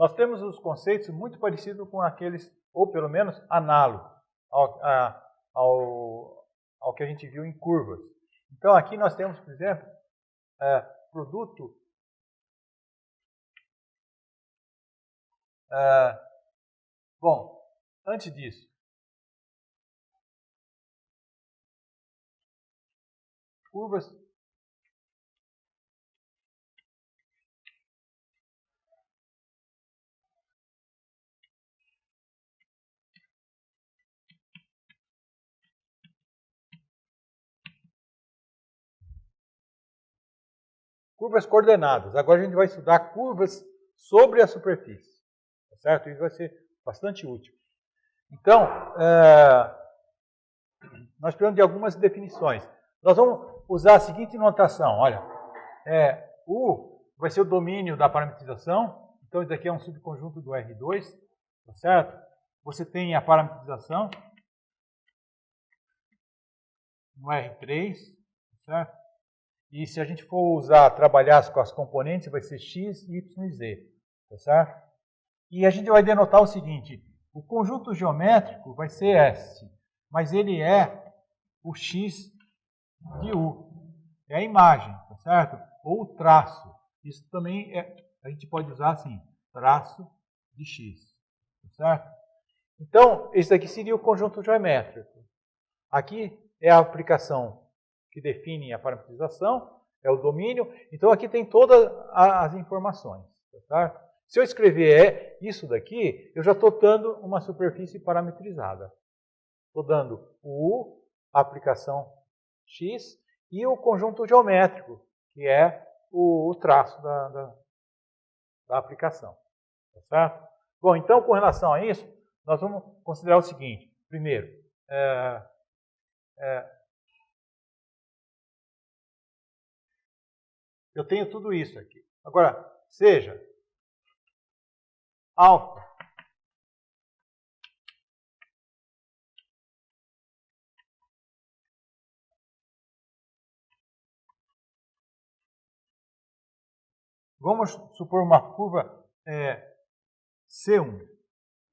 nós temos os conceitos muito parecidos com aqueles, ou pelo menos análogos, ao que a gente viu em curvas. Então, aqui nós temos, por exemplo, produto bom, antes disso, curvas coordenadas. Agora a gente vai estudar curvas sobre a superfície. Tá certo? Isso vai ser bastante útil. Então, nós precisamos de algumas definições. Nós vamos usar a seguinte notação. Olha, U vai ser o domínio da parametrização. Então, isso daqui é um subconjunto do R2. Tá certo? Você tem a parametrização no R3. Tá certo? E se a gente for trabalhar com as componentes, vai ser x, y e z. Tá certo? E a gente vai denotar o seguinte: o conjunto geométrico vai ser S, mas ele é o x de U. É a imagem, tá certo? Ou o traço. Isso também a gente pode usar assim, traço de x. Tá certo? Então, esse aqui seria o conjunto geométrico. Aqui é a aplicação que define a parametrização, é o domínio. Então, aqui tem todas as informações. Tá certo? Se eu escrever isso daqui, eu já estou dando uma superfície parametrizada. Estou dando o U, a aplicação X, e o conjunto geométrico, que é o traço da aplicação. Tá certo? Bom, então, com relação a isso, nós vamos considerar o seguinte. Primeiro, eu tenho tudo isso aqui. Agora, seja alfa vamos supor uma curva C1.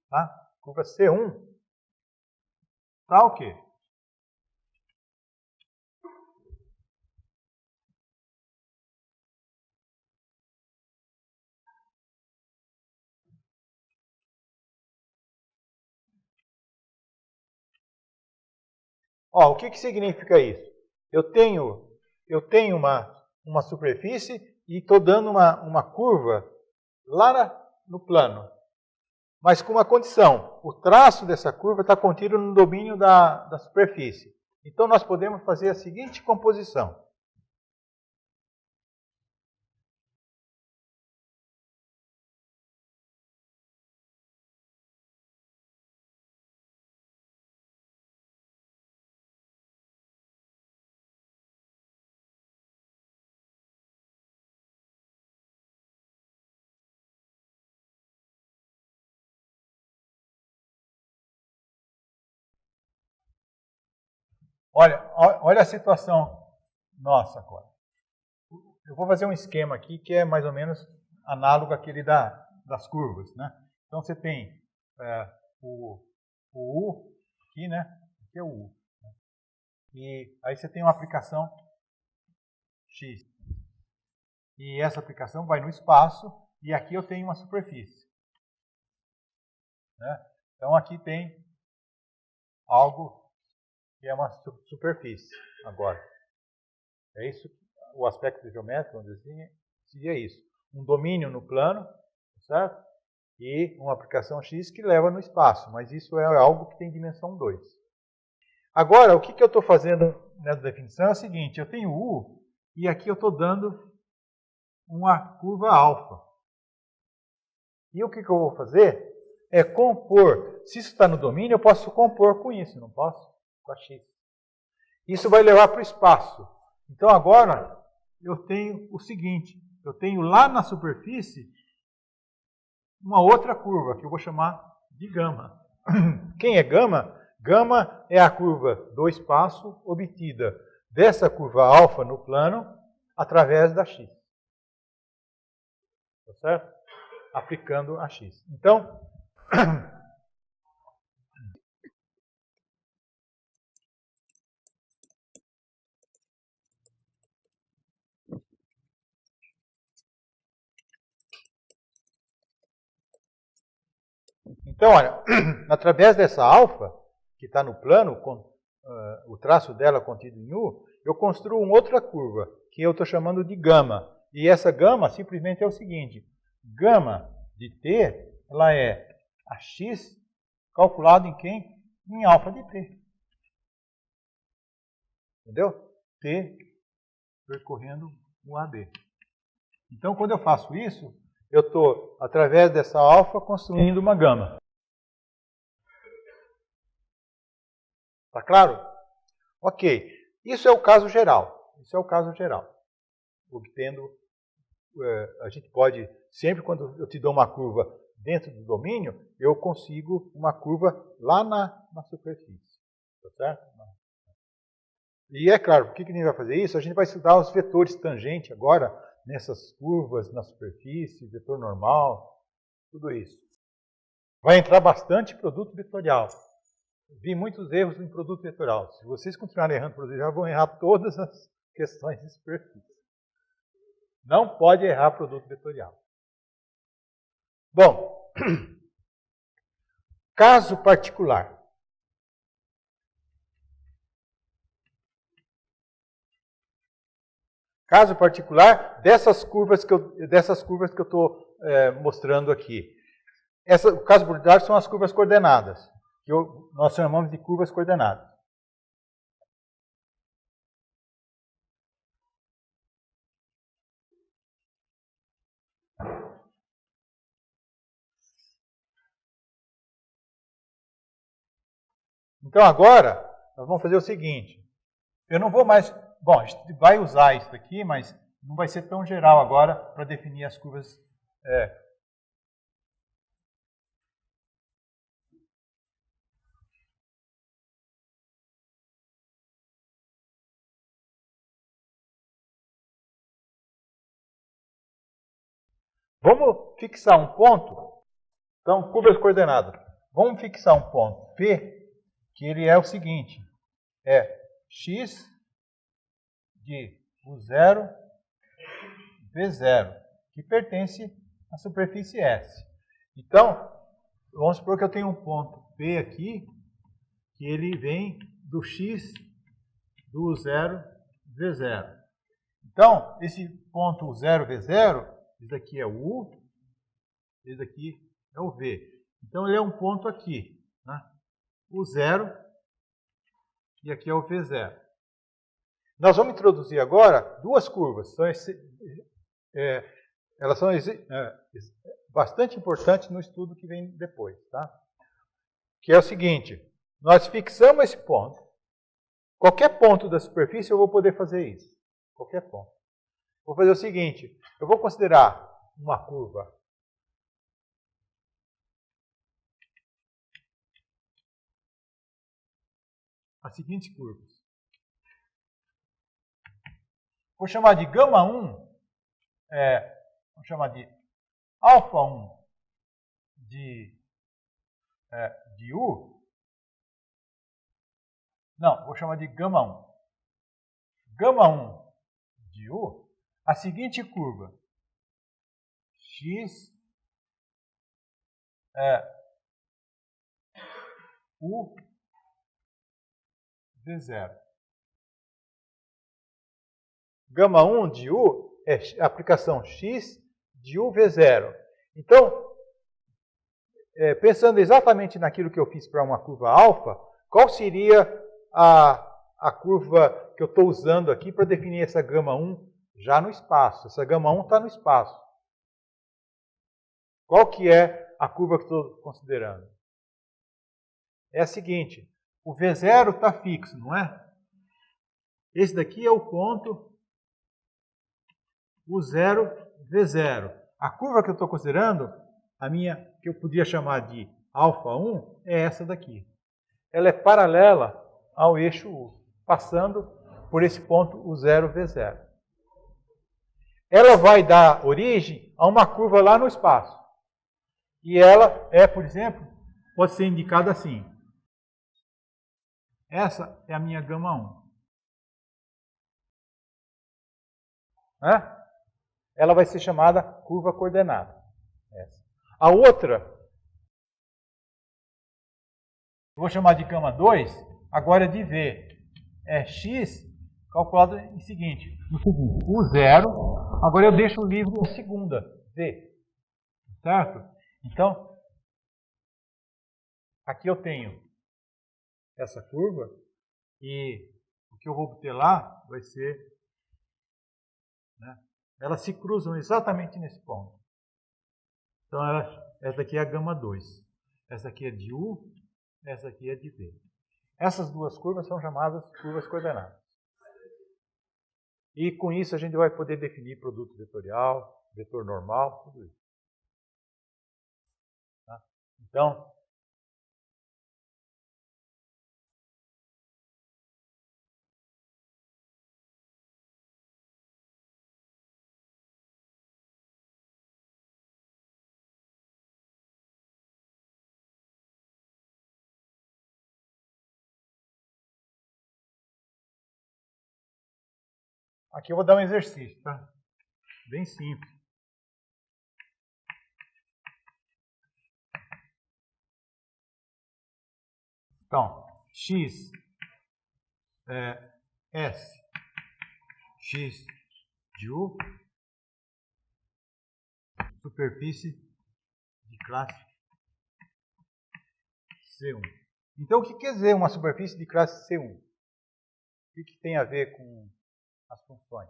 Tá? Curva C1 está o quê? Ó, o que significa isso? Eu tenho uma superfície e estou dando uma curva lá no plano. Mas com uma condição. O traço dessa curva está contido no domínio da superfície. Então, nós podemos fazer a seguinte composição. Olha a situação nossa agora. Eu vou fazer um esquema aqui que é mais ou menos análogo àquele das curvas, né? Então você tem o U aqui, né? Aqui é o U. Né? E aí você tem uma aplicação X. E essa aplicação vai no espaço e aqui eu tenho uma superfície. Né? Então aqui tem algo que é uma superfície agora. É isso, o aspecto geométrico, vamos dizer assim, seria isso. Um domínio no plano, certo? E uma aplicação X que leva no espaço, mas isso é algo que tem dimensão 2. Agora, o que eu estou fazendo nessa definição é o seguinte, eu tenho U e aqui eu estou dando uma curva alfa. E o que eu vou fazer é compor, se isso está no domínio, eu posso compor com isso, não posso? Com a X. Isso vai levar para o espaço. Então agora eu tenho o seguinte, eu tenho lá na superfície uma outra curva que eu vou chamar de gama. Quem é gama? Gama é a curva do espaço obtida dessa curva alfa no plano através da X. Tá certo? aplicando a x. Então, olha, através dessa alfa, que está no plano, o traço dela contido em U, eu construo uma outra curva, que eu estou chamando de gama. E essa gama simplesmente é o seguinte, gama de t, ela é a x calculado em quem? Em alfa de t. Entendeu? T percorrendo o AB. Então, quando eu faço isso, eu estou, através dessa alfa, construindo uma gama. Tá claro? Ok. Isso é o caso geral. Isso é o caso geral. Obtendo, a gente pode, sempre quando eu te dou uma curva dentro do domínio, eu consigo uma curva lá na superfície. Tá certo? E é claro, por que a gente vai fazer isso? A gente vai estudar os vetores tangentes agora, nessas curvas, na superfície, vetor normal, tudo isso. Vai entrar bastante produto vetorial. Vi muitos erros em produto vetorial. Se vocês continuarem errando produto vetorial, vão errar todas as questões de superfície. Não pode errar produto vetorial. Bom, caso particular. Caso particular dessas curvas que eu estou mostrando aqui. O caso particular são as curvas coordenadas, que nós chamamos de curvas coordenadas. Então agora, nós vamos fazer o seguinte. Eu não vou mais... Bom, a gente vai usar isso aqui, mas não vai ser tão geral agora para definir as curvas... Vamos fixar um ponto. Então, curvas coordenadas. Vamos fixar um ponto P, que ele é o seguinte. É x de U0, V0, que pertence à superfície S. Então, vamos supor que eu tenho um ponto P aqui, que ele vem do x do U0, V0. Então, esse ponto U0, V0, esse daqui é o U, esse daqui é o V. Então, ele é um ponto aqui, né? O 0 e aqui é o V0. Nós vamos introduzir agora duas curvas. Elas são bastante importantes no estudo que vem depois, tá? Que é o seguinte, nós fixamos esse ponto. Qualquer ponto da superfície eu vou poder fazer isso. Qualquer ponto. Vou fazer o seguinte, eu vou considerar uma curva as seguintes curvas. Vou chamar de gama 1, vou chamar de alfa 1 de U. Não, vou chamar de gama 1. Gama 1 de U, a seguinte curva. X U V0. Gama 1 de U é a aplicação X de U V0. Então, pensando exatamente naquilo que eu fiz para uma curva alfa, qual seria a curva que eu estou usando aqui para definir essa gama 1 já no espaço? Essa gama 1 está no espaço. Qual que é a curva que estou considerando? É a seguinte, o V0 está fixo, não é? Esse daqui é o ponto U0, V0. A curva que eu estou considerando, que eu podia chamar de alfa 1, é essa daqui. Ela é paralela ao eixo U, passando por esse ponto U0, V0. Ela vai dar origem a uma curva lá no espaço. E ela é, por exemplo, pode ser indicada assim. Essa é a minha gama 1. Né? Ela vai ser chamada curva coordenada. Essa. A outra, eu vou chamar de gama 2, agora é de V. É x calculado em seguinte. O zero, agora eu deixo livre a segunda, V. Certo? Então, aqui eu tenho essa curva e o que eu vou obter lá vai ser, né, elas se cruzam exatamente nesse ponto. Então, essa aqui é a gama 2. Essa aqui é de U, essa aqui é de V. Essas duas curvas são chamadas curvas coordenadas. E com isso a gente vai poder definir produto vetorial, vetor normal, tudo isso. Tá? Então, aqui eu vou dar um exercício, tá? Bem simples. Então, x é S, x de U, superfície de classe C1. Então, o que quer dizer uma superfície de classe C1? O que tem a ver com as funções?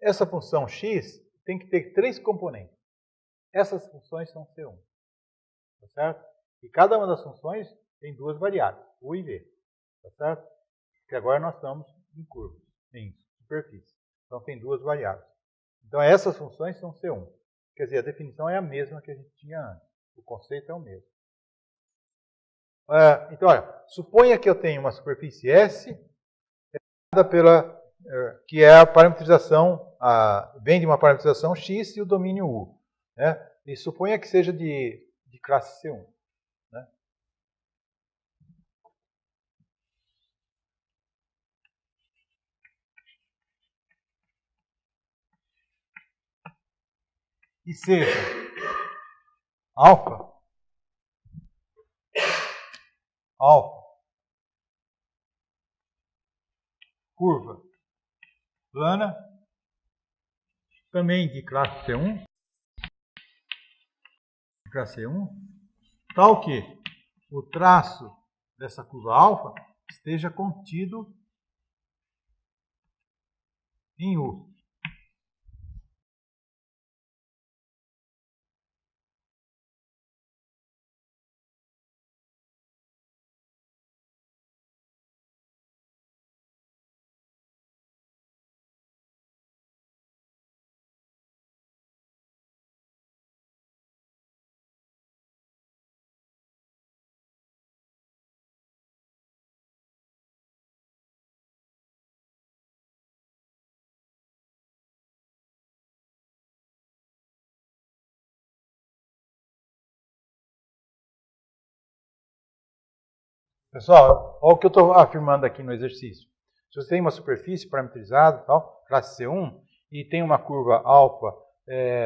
Essa função x tem que ter 3 componentes. Essas funções são C1. Tá certo? E cada uma das funções tem 2 variáveis, U e V. Tá certo? Porque agora nós estamos em curvas, em superfície. Então tem 2 variáveis. Então essas funções são C1. Quer dizer, a definição é a mesma que a gente tinha antes. O conceito é o mesmo. Então, olha, suponha que eu tenho uma superfície S, que é a parametrização, vem de uma parametrização X e o domínio U. Né? E suponha que seja de classe C1. Né? E seja alfa, curva plana, também de classe C1, tal que o traço dessa curva alfa esteja contido em U. Pessoal, olha o que eu estou afirmando aqui no exercício. Se você tem uma superfície parametrizada, tal, classe C1, e tem uma curva alfa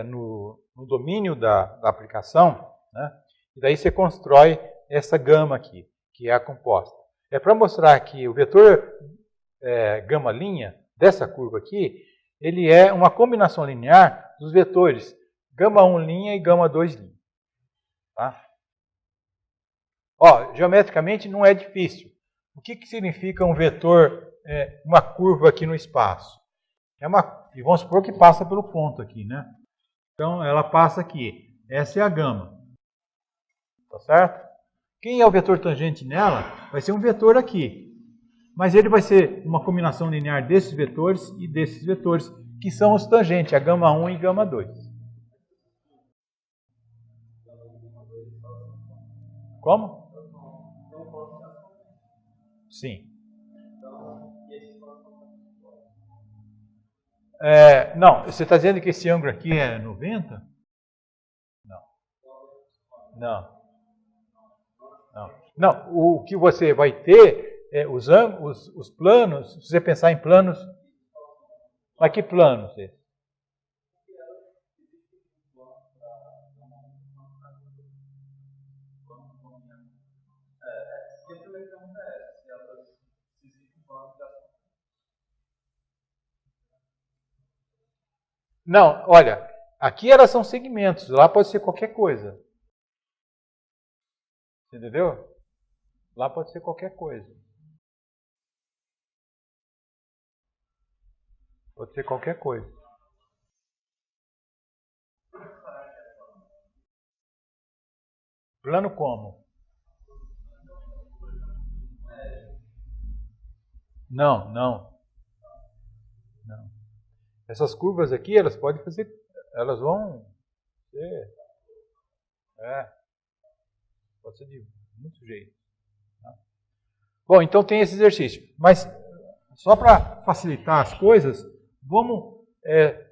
no domínio da aplicação, né, e daí você constrói essa gama aqui, que é a composta. É para mostrar que o vetor gama' dessa curva aqui, ele é uma combinação linear dos vetores γ1' e γ2'. Tá? Ó, geometricamente não é difícil. O que significa um vetor, uma curva aqui no espaço? E vamos supor que passa pelo ponto aqui, né? Então, ela passa aqui. Essa é a gama. Tá certo? Quem é o vetor tangente nela? Vai ser um vetor aqui. Mas ele vai ser uma combinação linear desses vetores e desses vetores, que são os tangentes, a γ1 e γ2. Como? Sim. Não, você está dizendo que esse ângulo aqui é 90? Não. Não. Não. Não, o que você vai ter é os planos, se você pensar em planos. Mas que planos? Não, olha, aqui elas são segmentos, lá pode ser qualquer coisa. Entendeu? Lá pode ser qualquer coisa. Pode ser qualquer coisa. Plano como? Não. Essas curvas aqui, elas podem fazer, elas vão ser, pode ser de muitos jeitos. Tá? Bom, então tem esse exercício. Mas, só para facilitar as coisas, vamos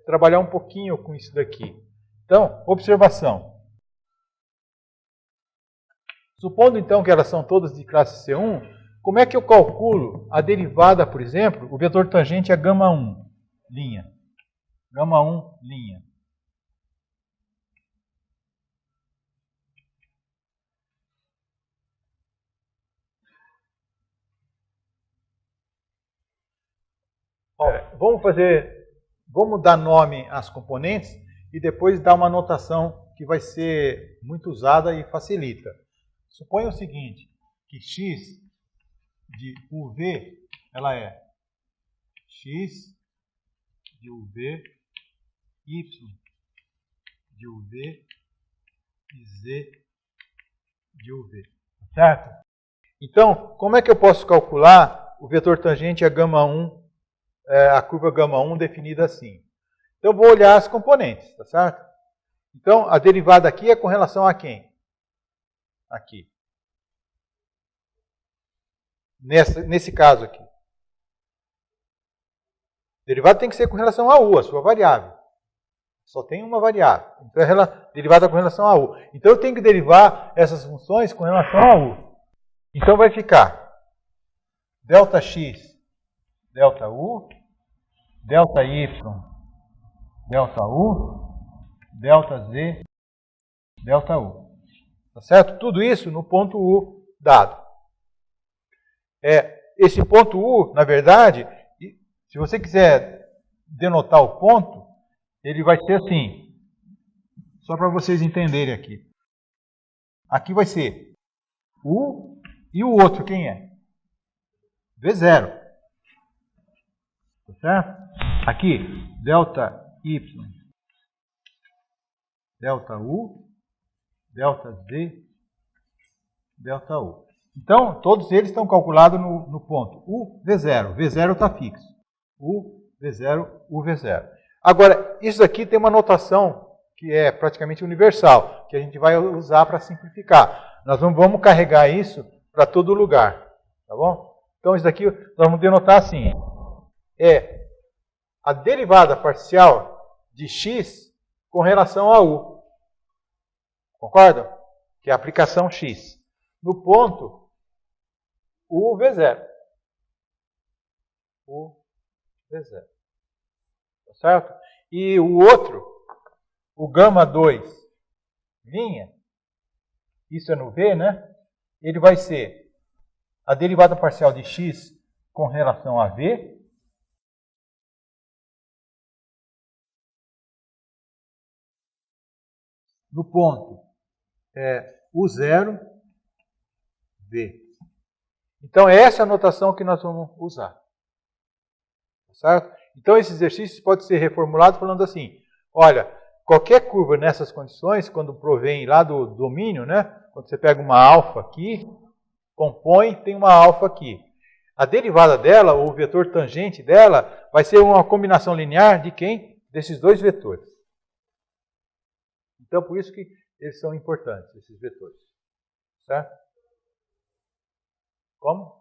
trabalhar um pouquinho com isso daqui. Então, observação. Supondo então que elas são todas de classe C1, como é que eu calculo a derivada, por exemplo, o vetor tangente é γ1, linha. γ1, linha. Vamos dar nome às componentes e depois dar uma notação que vai ser muito usada e facilita. Suponha o seguinte, que x de UV, ela é x de UV, y de UV e z de UV. Certo? Então, como é que eu posso calcular o vetor tangente a γ1, a curva γ1 definida assim? Então, eu vou olhar as componentes, tá certo? Então, a derivada aqui é com relação a quem? Aqui. Nesse caso aqui. Derivada tem que ser com relação a U, a sua variável. Só tem uma variável. Então, a derivada com relação a U. Então, eu tenho que derivar essas funções com relação a U. Então, vai ficar delta x, delta U, delta y, delta U, delta z, delta U. Tá certo? Tudo isso no ponto U dado. Esse ponto U, na verdade, se você quiser denotar o ponto, ele vai ser assim. Só para vocês entenderem aqui. Aqui vai ser U e o outro quem é? V0. Tá certo? Aqui, delta Y, delta U, delta Z, delta U. Então, todos eles estão calculados no ponto U, V0. V0 está fixo. U, V0, U, V0. Agora, isso aqui tem uma notação que é praticamente universal, que a gente vai usar para simplificar. Nós não vamos carregar isso para todo lugar. Tá bom? Então, isso daqui nós vamos denotar assim. É a derivada parcial de x com relação a u. Concordam? Que é a aplicação x. No ponto, u v0. U v0. Tá certo? E o outro, o γ2, linha, isso é no v, né? Ele vai ser a derivada parcial de x com relação a v. No ponto, U0, V. Então, essa é a notação que nós vamos usar. Tá certo? Então, esse exercício pode ser reformulado falando assim, olha, qualquer curva nessas condições, quando provém lá do domínio, né? Quando você pega uma alfa aqui, compõe, tem uma alfa aqui. A derivada dela, ou o vetor tangente dela, vai ser uma combinação linear de quem? Desses dois vetores. Então, por isso que eles são importantes, esses vetores. Certo? Como?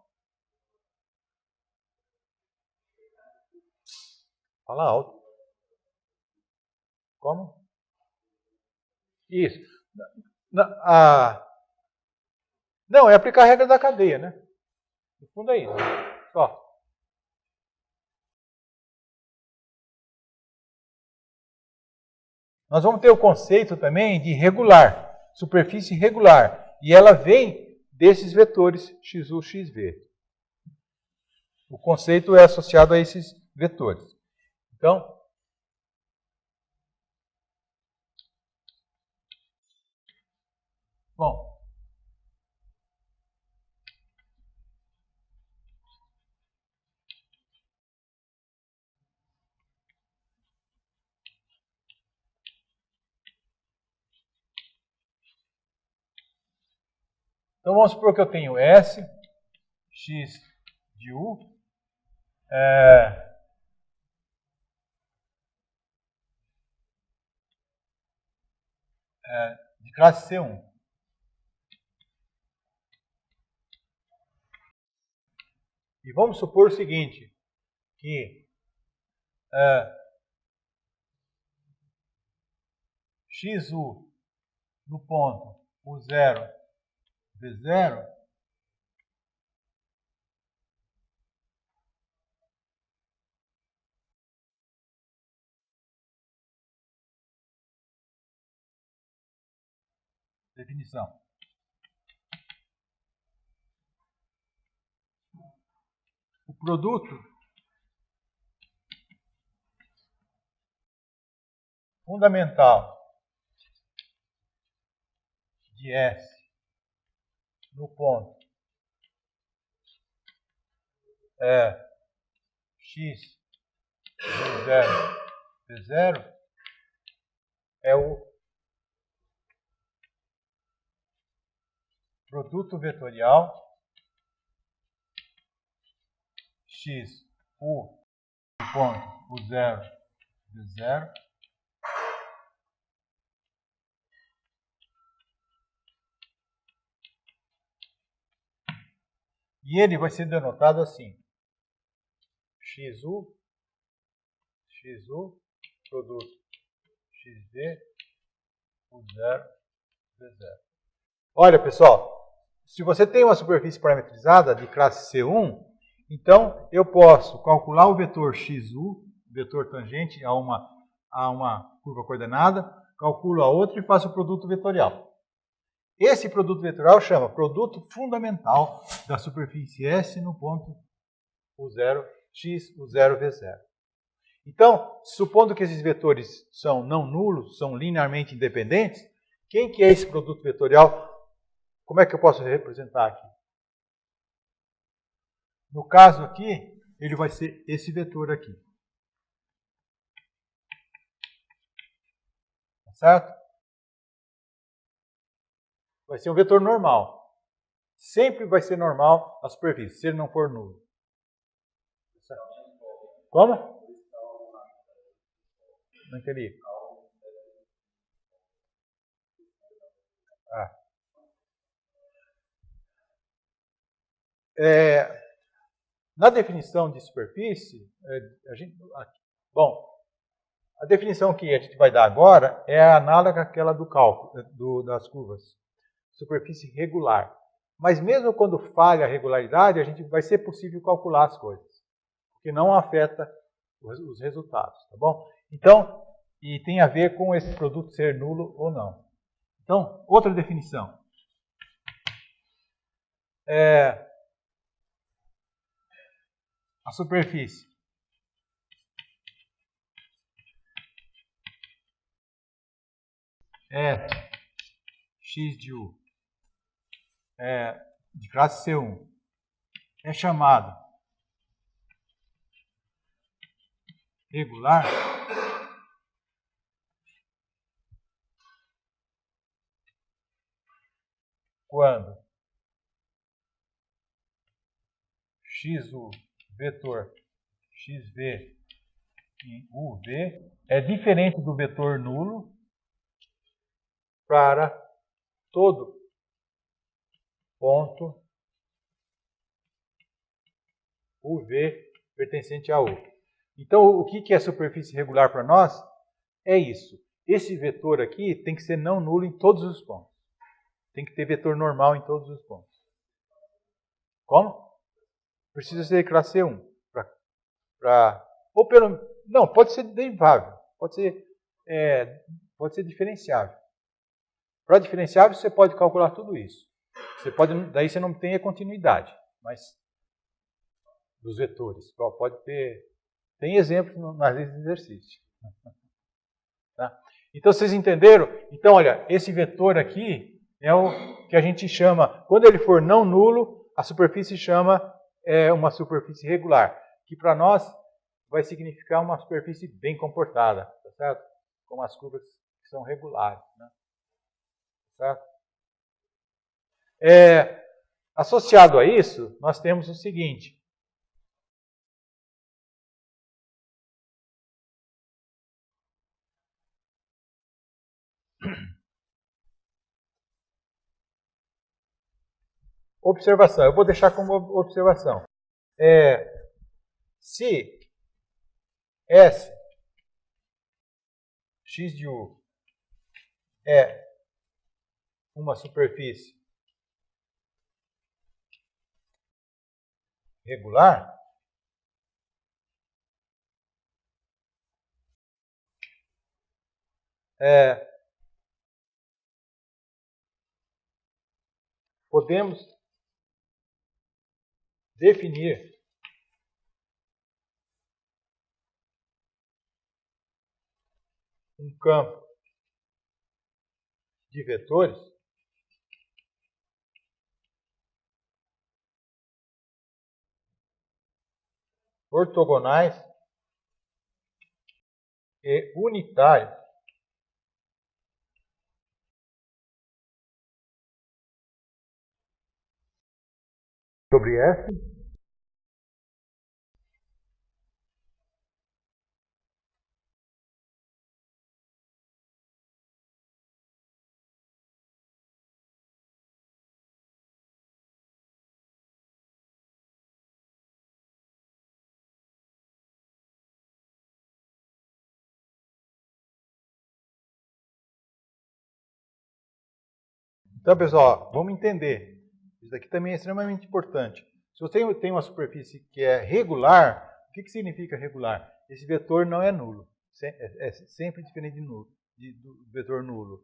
Fala alto. Como? Isso. Não, é aplicar a regra da cadeia, né? No fundo é isso. Só. Nós vamos ter o conceito também de regular, superfície regular. E ela vem desses vetores XU, XV. O conceito é associado a esses vetores. Então, bom, então vamos supor que eu tenho S, X de U, de classe C1. E vamos supor o seguinte, que XU no ponto U0, V0 definição. O produto fundamental de S no ponto X V0, V0 é o produto vetorial X U no ponto U0, V0 e ele vai ser denotado assim: XU, produto XV, U0, V0. Olha, pessoal, se você tem uma superfície parametrizada de classe C1, então eu posso calcular o vetor XU, vetor tangente a uma curva coordenada, calculo a outra e faço o produto vetorial. Esse produto vetorial chama produto fundamental da superfície S no ponto U0, X, U0, V0. Então, supondo que esses vetores são não nulos, são linearmente independentes, quem que é esse produto vetorial? Como é que eu posso representar aqui? No caso aqui, ele vai ser esse vetor aqui. Tá certo? Vai ser um vetor normal. Sempre vai ser normal a superfície, se ele não for nulo. Certo? Como? Não entendi. Na definição de superfície, a definição que a gente vai dar agora é análoga àquela do cálculo, das curvas. Superfície regular. Mas mesmo quando falha a regularidade, vai ser possível calcular as coisas, porque não afeta os resultados, tá bom? Então, e tem a ver com esse produto ser nulo ou não. Então, outra definição. A superfície X de U de classe C1 é chamado regular quando XU vetor XV em UV é diferente do vetor nulo para todo ponto UV pertencente a U. Então, o que é superfície regular para nós? É isso. esse vetor aqui tem que ser não nulo em todos os pontos. Tem que ter vetor normal em todos os pontos. Como? Precisa ser classe 1. Não, pode ser derivável. Pode ser diferenciável. Para diferenciável, você pode calcular tudo isso. Daí você não tem a continuidade, mas dos vetores. Pode ter. Tem exemplos nas leis de exercício. Tá? Então, vocês entenderam? Então, olha, esse vetor aqui é o que a gente chama, quando ele for não nulo, a superfície chama uma superfície regular, que para nós vai significar uma superfície bem comportada, tá certo? Com as curvas que são regulares, né? Certo? Associado a isso, nós temos o seguinte. Observação, eu vou deixar como observação. Se S, x de U, é uma superfície regular, podemos definir um campo de vetores ortogonais e unitários sobre S Então, pessoal, vamos entender. Isso daqui também é extremamente importante. Se você tem uma superfície que é regular, o que significa regular? Esse vetor não é nulo. É sempre diferente do vetor nulo.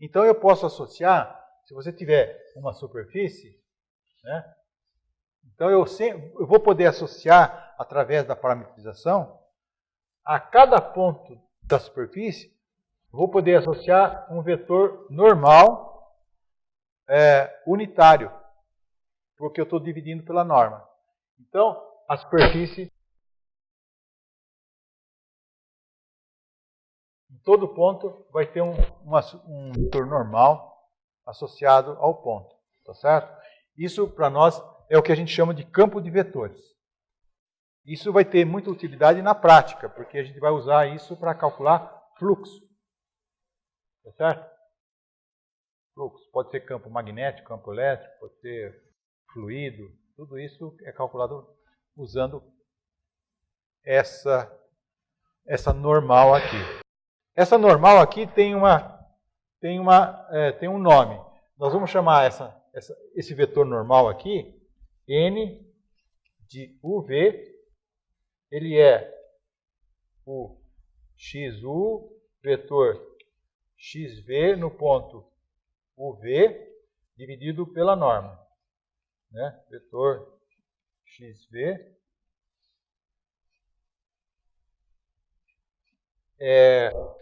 Então, eu posso associar, se você tiver uma superfície, né? Então, eu vou poder associar, através da parametrização, a cada ponto da superfície, eu vou poder associar um vetor normal unitário, porque eu estou dividindo pela norma. Então, a superfície, em todo ponto, vai ter um vetor normal associado ao ponto, tá certo? Isso, para nós, é o que a gente chama de campo de vetores. Isso vai ter muita utilidade na prática, porque a gente vai usar isso para calcular fluxo, tá certo? Fluxo. Pode ser campo magnético, campo elétrico, pode ser fluido. Tudo isso é calculado usando essa normal aqui. Essa normal aqui tem um nome. Nós vamos chamar esse vetor normal aqui N de UV. Ele é o XU vetor XV no ponto UV dividido pela norma, né? Vetor XV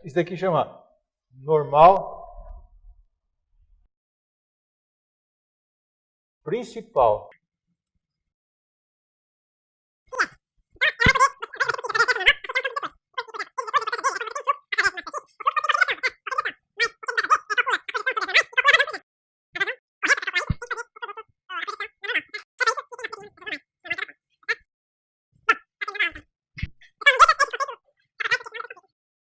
isso daqui chama normal principal.